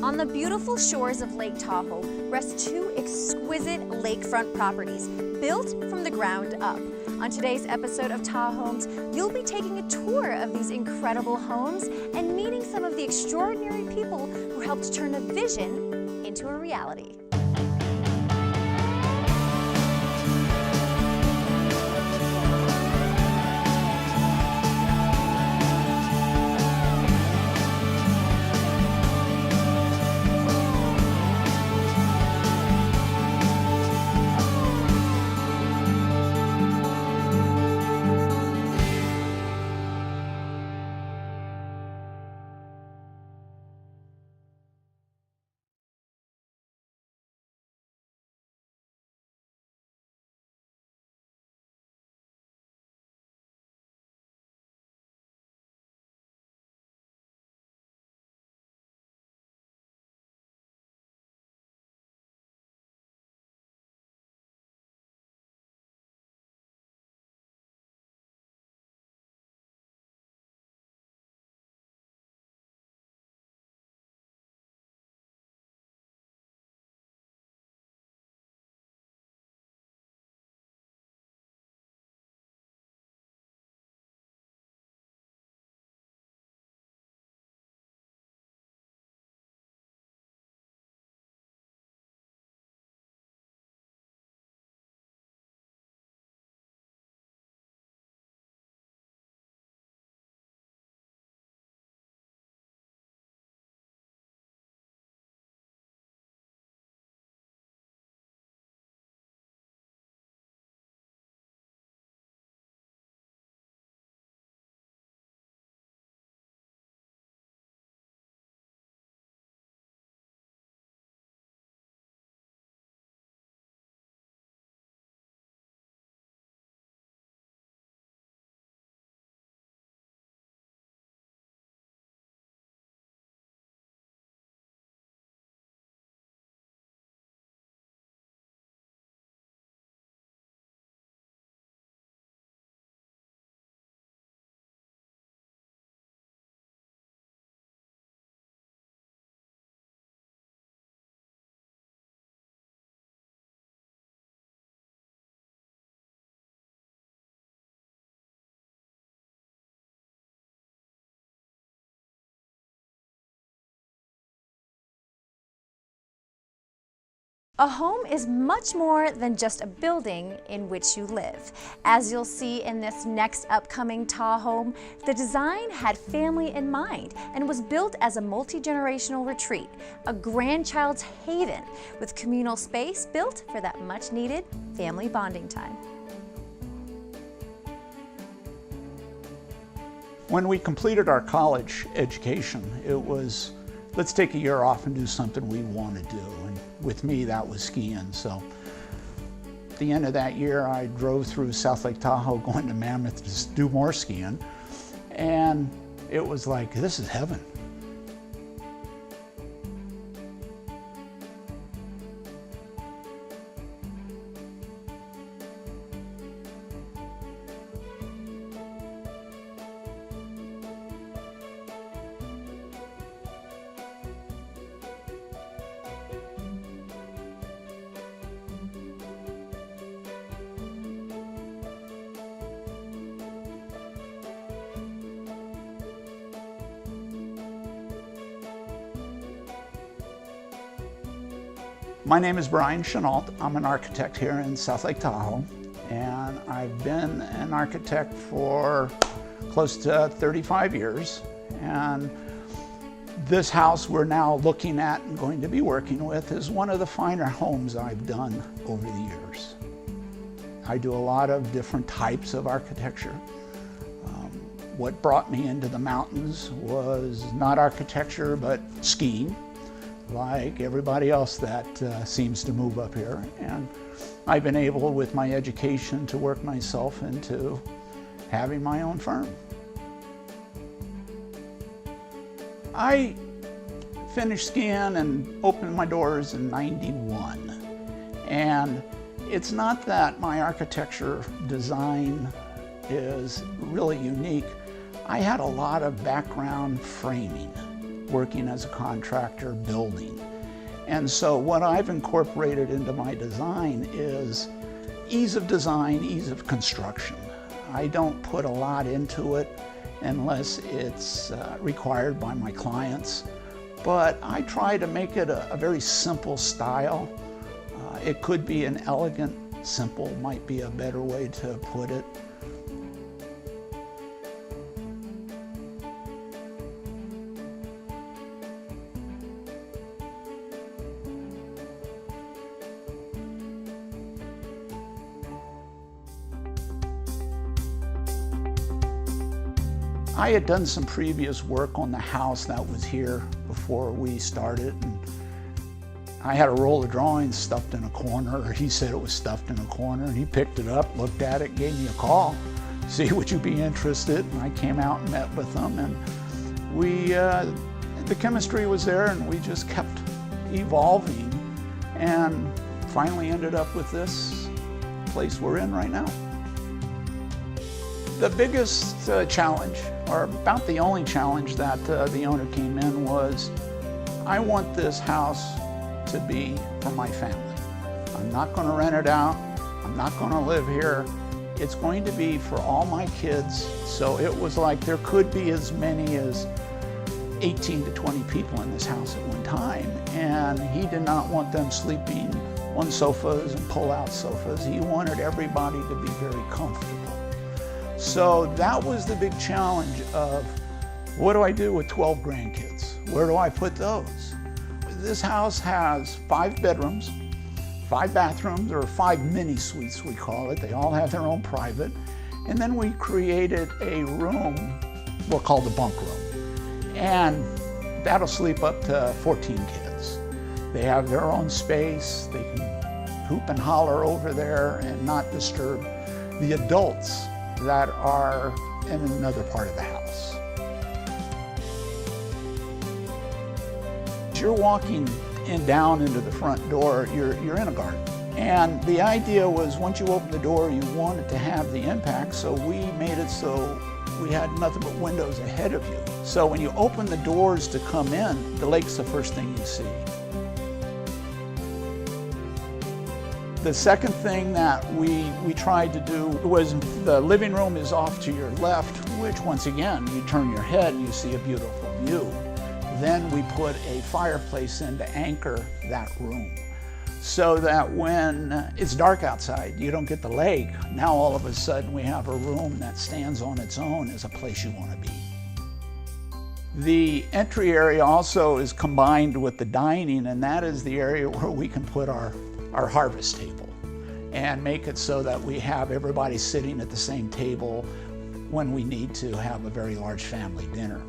On the beautiful shores of Lake Tahoe rest two exquisite lakefront properties built from the ground up. On today's episode of Tahomes, you'll be taking a tour of these incredible homes and meeting some of the extraordinary people who helped turn a vision into a reality. A home is much more than just a building in which you live. As you'll see in this next upcoming Tahome, the design had family in mind and was built as a multi-generational retreat, a grandchild's haven with communal space built for that much-needed family bonding time. When we completed our college education, it was, let's take a year off and do something we want to do. And with me, that was skiing. So at the end of that year, I drove through South Lake Tahoe going to Mammoth to do more skiing. And it was like, this is heaven. My name is Brian Chenault. I'm an architect here in South Lake Tahoe, and I've been an architect for close to 35 years. And this house we're now looking at and going to be working with is one of the finer homes I've done over the years. I do a lot of different types of architecture. What brought me into the mountains was not architecture, but skiing, like everybody else that seems to move up here. And I've been able, with my education, to work myself into having my own firm. I finished skiing and opened my doors in '91. And it's not that my architecture design is really unique. I had a lot of background framing. working as a contractor building. And so what I've incorporated into my design is ease of design, ease of construction. I don't put a lot into it unless it's required by my clients, but I try to make it a very simple style. It could be an elegant, simple might be a better way to put it. I had done some previous work on the house that was here before we started, and I had a roll of drawings stuffed in a corner, or he said it was stuffed in a corner, and he picked it up, looked at it, gave me a call, see would you be interested, and I came out and met with them, and the chemistry was there, and we just kept evolving, and finally ended up with this place we're in right now. The biggest challenge, or about the only challenge that the owner came in was, I want this house to be for my family. I'm not going to rent it out. I'm not going to live here. It's going to be for all my kids. So it was like there could be as many as 18 to 20 people in this house at one time. And he did not want them sleeping on sofas and pull-out sofas. He wanted everybody to be very comfortable. So that was the big challenge of, what do I do with 12 grandkids? Where do I put those? This house has 5 bedrooms, 5 bathrooms, or 5 mini suites we call it. They all have their own private. And then we created a room we'll call the bunk room. And that'll sleep up to 14 kids. They have their own space. They can hoop and holler over there and not disturb the adults that are in another part of the house. As you're walking down into the front door, you're in a garden. And the idea was, once you open the door, you wanted to have the impact, so we made it so we had nothing but windows ahead of you. So when you open the doors to come in, the lake's the first thing you see. The second thing that we tried to do was, the living room is off to your left, which once again, you turn your head and you see a beautiful view. Then we put a fireplace in to anchor that room, so that when it's dark outside, you don't get the lake. Now all of a sudden we have a room that stands on its own as a place you want to be. The entry area also is combined with the dining, and that is the area where we can put our harvest table and make it so that we have everybody sitting at the same table when we need to have a very large family dinner.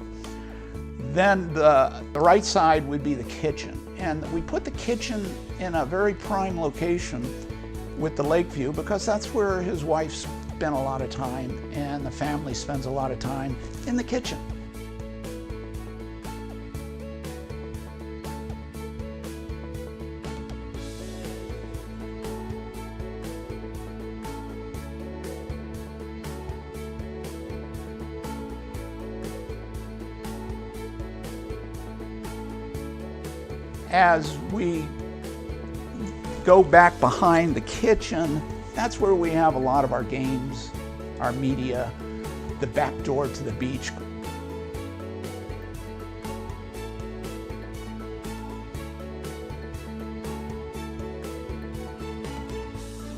Then the right side would be the kitchen, and we put the kitchen in a very prime location with the lake view, because that's where his wife spent a lot of time and the family spends a lot of time, in the kitchen. As we go back behind the kitchen, that's where we have a lot of our games, our media, the back door to the beach.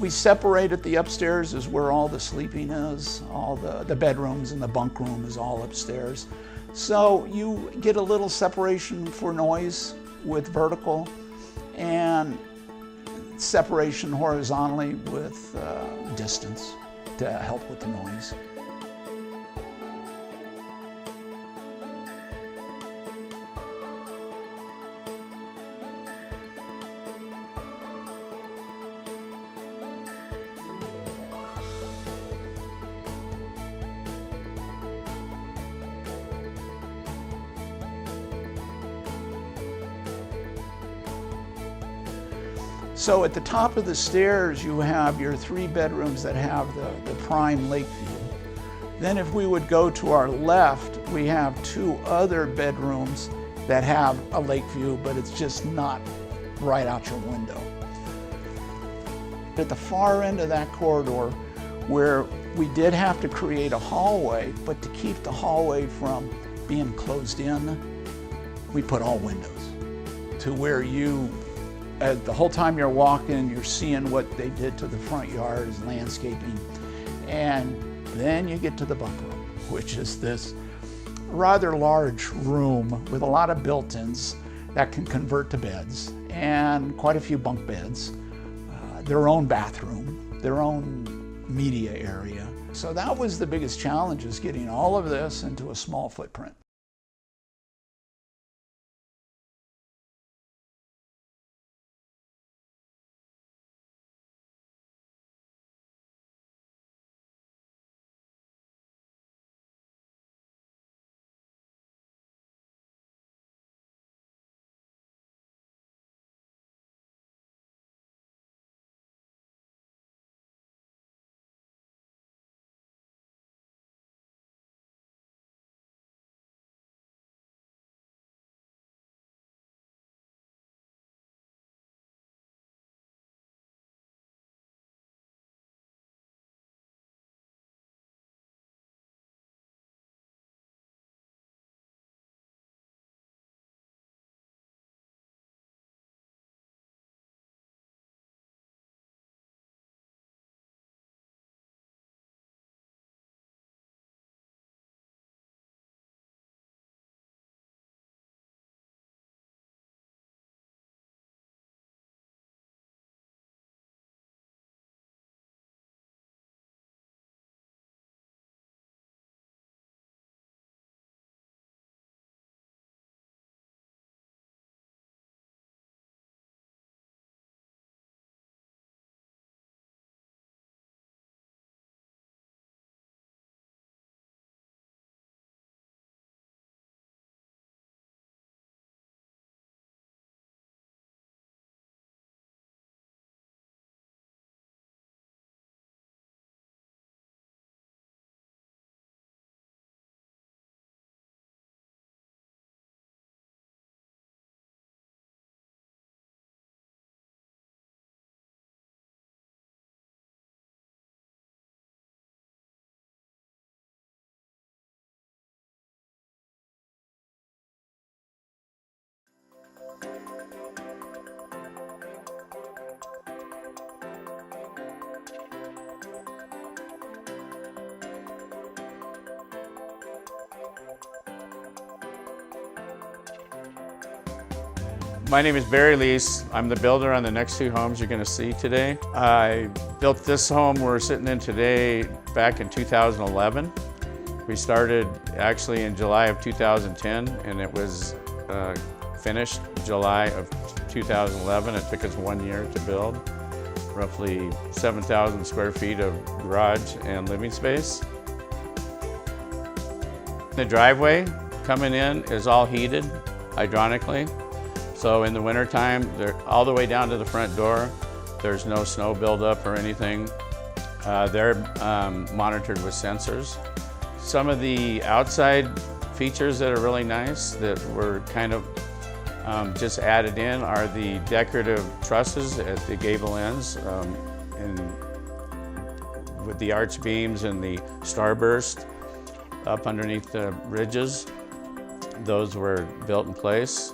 We separated the upstairs is where all the sleeping is, all the bedrooms, and the bunk room is all upstairs. So you get a little separation for noise with vertical, and separation horizontally with distance to help with the noise. So at the top of the stairs, you have your 3 bedrooms that have the prime lake view. Then if we would go to our left, we have 2 other bedrooms, that have a lake view, but it's just not right out your window. At the far end of that corridor, where we did have to create a hallway, but to keep the hallway from being closed in, we put all windows to where you, the whole time you're walking, you're seeing what they did to the front yard as landscaping. And then you get to the bunk room, which is this rather large room with a lot of built-ins that can convert to beds, and quite a few bunk beds, their own bathroom, their own media area. So that was the biggest challenge, is getting all of this into a small footprint. My name is Barry Lease. I'm the builder on the next two homes you're going to see today. I built this home we're sitting in today back in 2011. We started actually in July of 2010, and it was finished July of 2011. It took us 1 year to build. Roughly 7,000 square feet of garage and living space. The driveway coming in is all heated hydronically. So in the wintertime, all the way down to the front door, there's no snow buildup or anything. They're monitored with sensors. Some of the outside features that are really nice that were kind of just added in are the decorative trusses at the gable ends with the arch beams and the starburst up underneath the ridges. Those were built in place.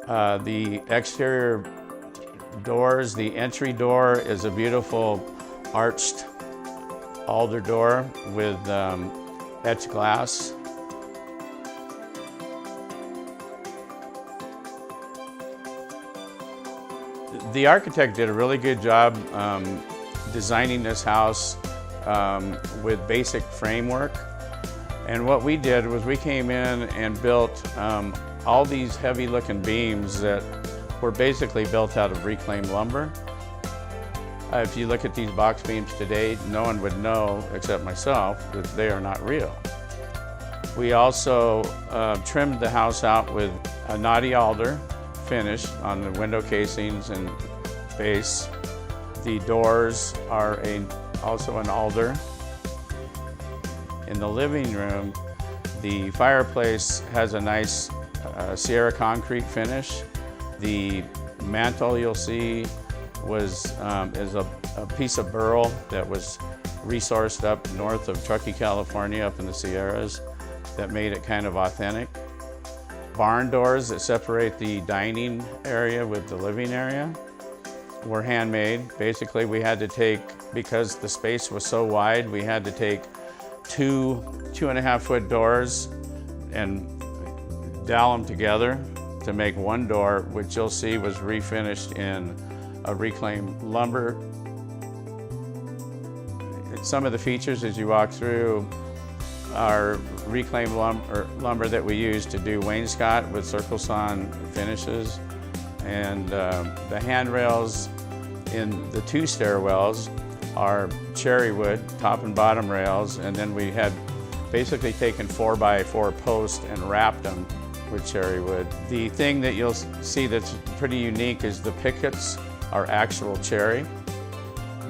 The exterior doors, the entry door is a beautiful arched alder door with etched glass. The architect did a really good job designing this house with basic framework. And what we did was we came in and built all these heavy looking beams that were basically built out of reclaimed lumber. If you look at these box beams today, no one would know, except myself, that they are not real. We also trimmed the house out with a knotty alder finish on the window casings and base. The doors are also an alder. In the living room, the fireplace has a nice Sierra concrete finish. The mantle you'll see is a piece of burl that was resourced up north of Truckee, California, up in the Sierras, that made it kind of authentic. Barn doors that separate the dining area with the living area were handmade. Basically, we had to take, because the space was so wide, we had to take two 2.5-foot doors and dowel them together to make one door, which you'll see was refinished in a reclaimed lumber. Some of the features as you walk through are reclaimed lumber that we use to do wainscot with circle sawn finishes. And the handrails in the 2 stairwells are cherry wood, top and bottom rails, and then we had basically taken 4x4 posts and wrapped them with cherry wood. The thing that you'll see that's pretty unique is the pickets are actual cherry.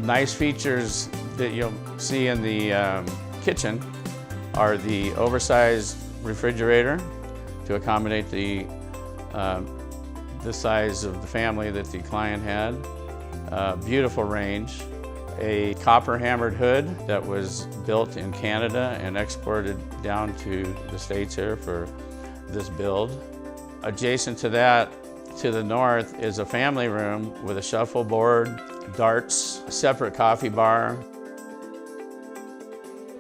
Nice features that you'll see in the kitchen are the oversized refrigerator to accommodate the size of the family that the client had. Beautiful range. A copper hammered hood that was built in Canada and exported down to the States here for this build. Adjacent to that, to the north, is a family room with a shuffleboard, darts, a separate coffee bar.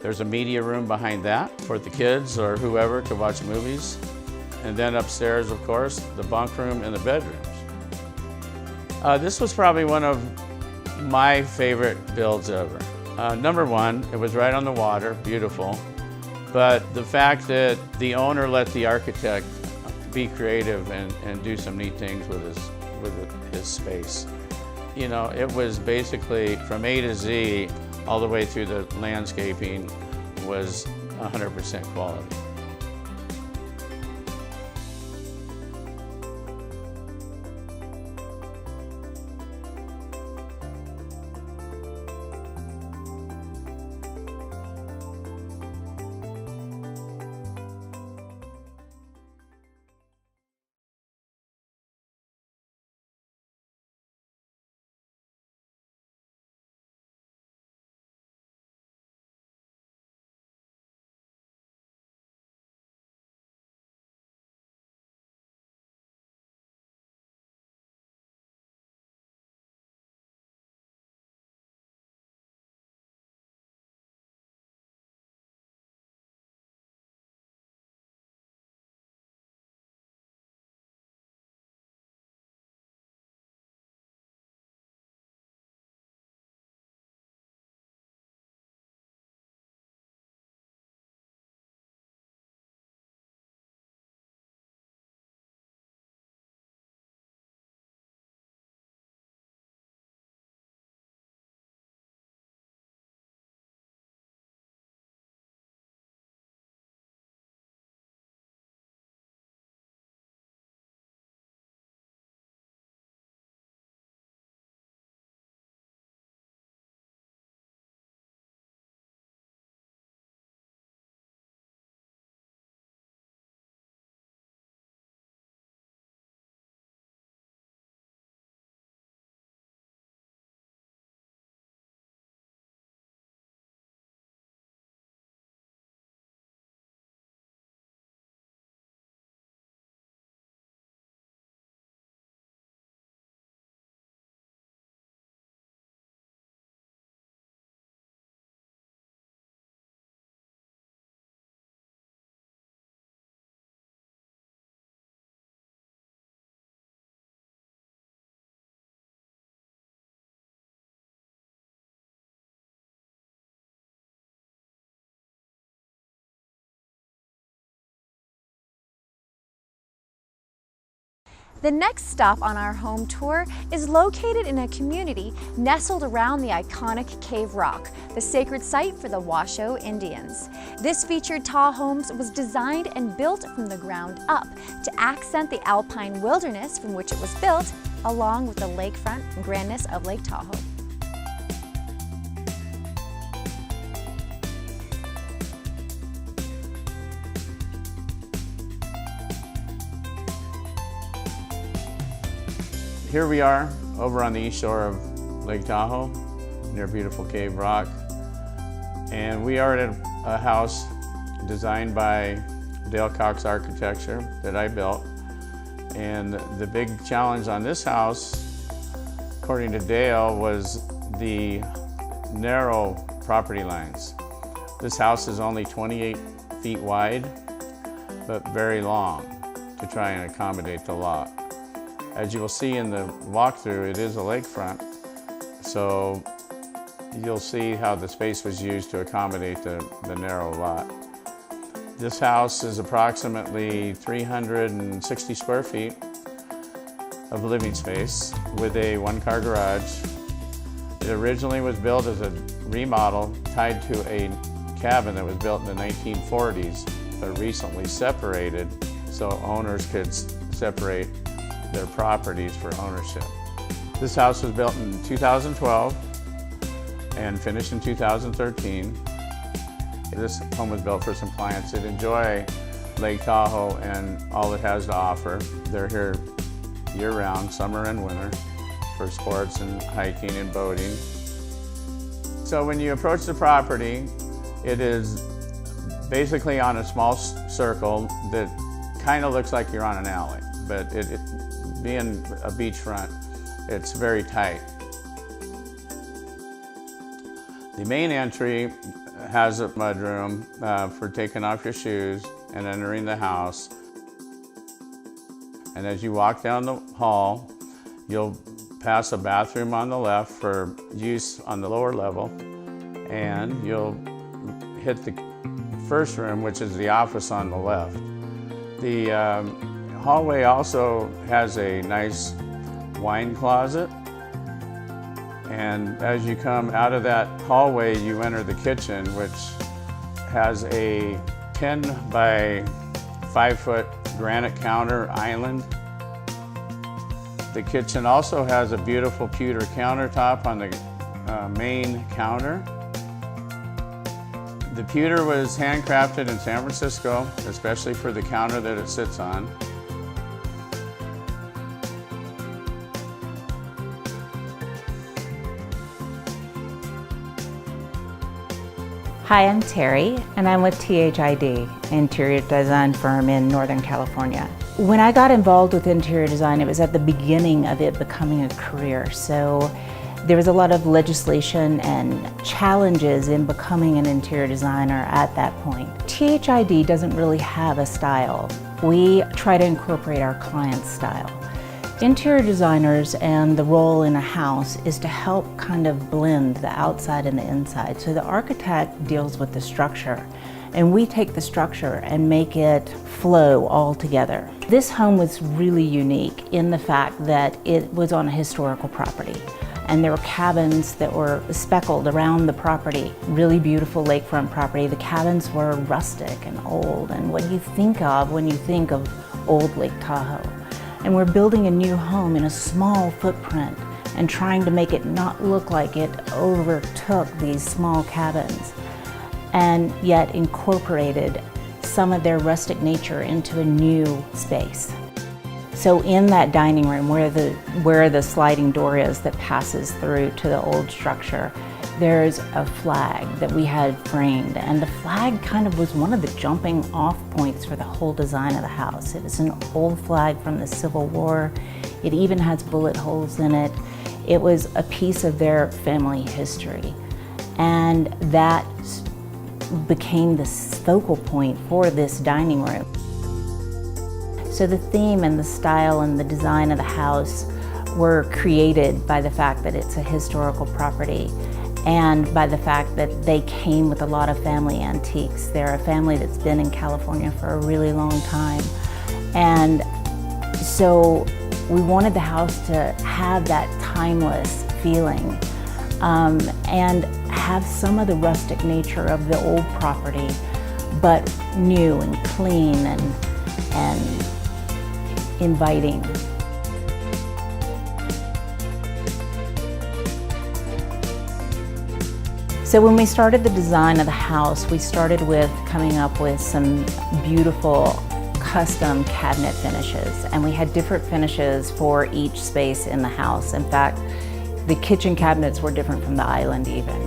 There's a media room behind that for the kids or whoever to watch movies. And then upstairs, of course, the bunk room and the bedrooms. This was probably one of my favorite builds ever. Number one, it was right on the water, beautiful. But the fact that the owner let the architect be creative and do some neat things with his space. You know, it was basically from A to Z, all the way through the landscaping was 100% quality. The next stop on our home tour is located in a community nestled around the iconic Cave Rock, the sacred site for the Washoe Indians. This featured tall homes was designed and built from the ground up to accent the alpine wilderness from which it was built, along with the lakefront and grandness of Lake Tahoe. Here we are over on the east shore of Lake Tahoe, near beautiful Cave Rock. And we are at a house designed by Dale Cox Architecture that I built. And the big challenge on this house, according to Dale, was the narrow property lines. This house is only 28 feet wide, but very long to try and accommodate the lot. As you will see in the walkthrough, it is a lakefront, so you'll see how the space was used to accommodate the narrow lot. This house is approximately 360 square feet of living space with a one-car garage. It originally was built as a remodel tied to a cabin that was built in the 1940s, but recently separated so owners could separate their properties for ownership. This house was built in 2012 and finished in 2013. This home was built for some clients that enjoy Lake Tahoe and all it has to offer. They're here year-round, summer and winter, for sports and hiking and boating. So when you approach the property, it is basically on a small circle that kind of looks like you're on an alley, but being a beachfront, it's very tight. The main entry has a mudroom for taking off your shoes and entering the house. And as you walk down the hall, you'll pass a bathroom on the left for use on the lower level, and you'll hit the first room, which is the office on the left. The hallway also has a nice wine closet, and as you come out of that hallway, you enter the kitchen, which has a 10 by 5 foot granite counter island. The kitchen also has a beautiful pewter countertop on the main counter. The pewter was handcrafted in San Francisco, especially for the counter that it sits on. Hi, I'm Terry, and I'm with THID, interior design firm in Northern California. When I got involved with interior design, it was at the beginning of it becoming a career. So there was a lot of legislation and challenges in becoming an interior designer at that point. THID doesn't really have a style. We try to incorporate our client's style. Interior designers and the role in a house is to help kind of blend the outside and the inside. So the architect deals with the structure, and we take the structure and make it flow all together. This home was really unique in the fact that it was on a historical property, and there were cabins that were speckled around the property. Really beautiful lakefront property. The cabins were rustic and old, and what you think of when you think of old Lake Tahoe. And we're building a new home in a small footprint and trying to make it not look like it overtook these small cabins, and yet incorporated some of their rustic nature into a new space. So in that dining room where the sliding door is that passes through to the old structure, there's a flag that we had framed, and the flag kind of was one of the jumping off points for the whole design of the house. It was an old flag from the Civil War. It even has bullet holes in it. It was a piece of their family history, and that became the focal point for this dining room. So the theme and the style and the design of the house were created by the fact that it's a historical property, and by the fact that they came with a lot of family antiques. They're a family that's been in California for a really long time. And so we wanted the house to have that timeless feeling and have some of the rustic nature of the old property, but new and clean and inviting. So when we started the design of the house, we started with coming up with some beautiful custom cabinet finishes, and we had different finishes for each space in the house. In fact, the kitchen cabinets were different from the island even.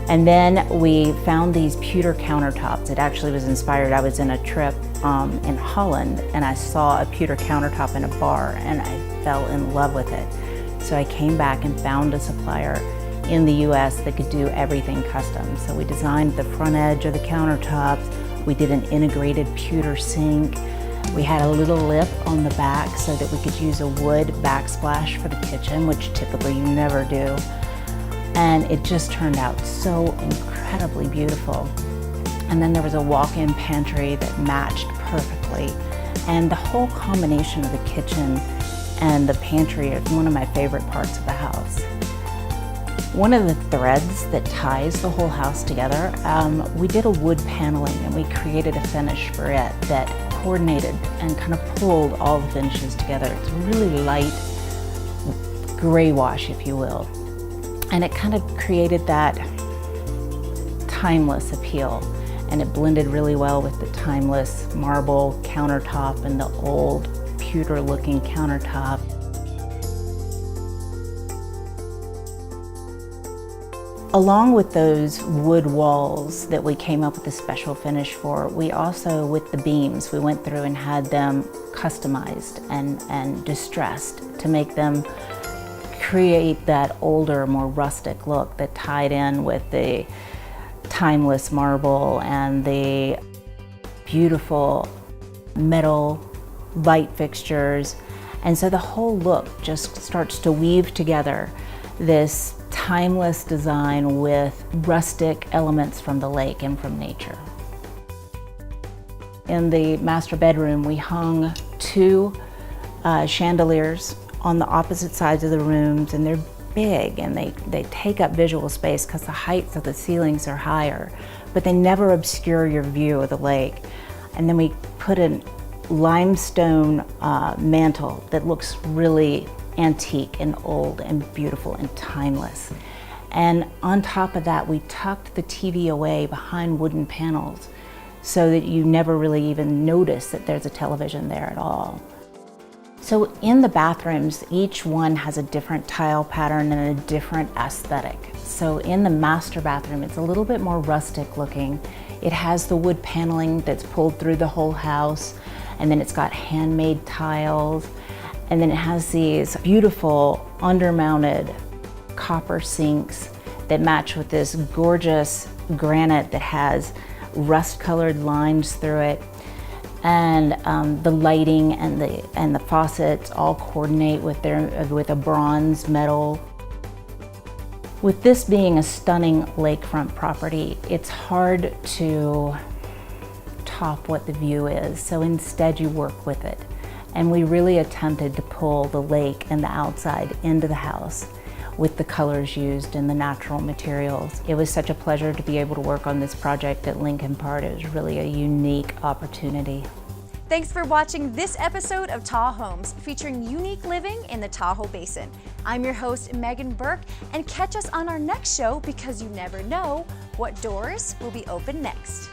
And then we found these pewter countertops. It actually was inspired. I was in a trip in Holland, and I saw a pewter countertop in a bar, and I fell in love with it. So I came back and found a supplier in the US that could do everything custom. So we designed the front edge of the countertops. We did an integrated pewter sink. We had a little lip on the back so that we could use a wood backsplash for the kitchen, which typically you never do. And it just turned out so incredibly beautiful. And then there was a walk-in pantry that matched perfectly. And the whole combination of the kitchen and the pantry is one of my favorite parts of the house. One of the threads that ties the whole house together, we did a wood paneling, and we created a finish for it that coordinated and kind of pulled all the finishes together. It's really light gray wash, if you will. And it kind of created that timeless appeal, and it blended really well with the timeless marble countertop and the old pewter looking countertop. Along with those wood walls that we came up with a special finish for, we also, with the beams, we went through and had them customized and distressed to make them create that older, more rustic look that tied in with the timeless marble and the beautiful metal light fixtures. And so the whole look just starts to weave together this timeless design with rustic elements from the lake and from nature. In the master bedroom, we hung two chandeliers on the opposite sides of the rooms, and they're big and they take up visual space because the heights of the ceilings are higher, but they never obscure your view of the lake. And then we put a limestone mantle that looks really antique and old and beautiful and timeless. And on top of that, we tucked the TV away behind wooden panels so that you never really even notice that there's a television there at all. So in the bathrooms, each one has a different tile pattern and a different aesthetic. So in the master bathroom, it's a little bit more rustic looking. It has the wood paneling that's pulled through the whole house, and then it's got handmade tiles, and then it has these beautiful undermounted copper sinks that match with this gorgeous granite that has rust-colored lines through it. And the lighting and the faucets all coordinate with a bronze metal. With this being a stunning lakefront property, it's hard to top what the view is. So instead you work with it. And we really attempted to pull the lake and the outside into the house with the colors used and the natural materials. It was such a pleasure to be able to work on this project at Lincoln Park. It was really a unique opportunity. Thanks for watching this episode of Tahoe Homes, featuring unique living in the Tahoe Basin. I'm your host, Megan Burke, and catch us on our next show because you never know what doors will be open next.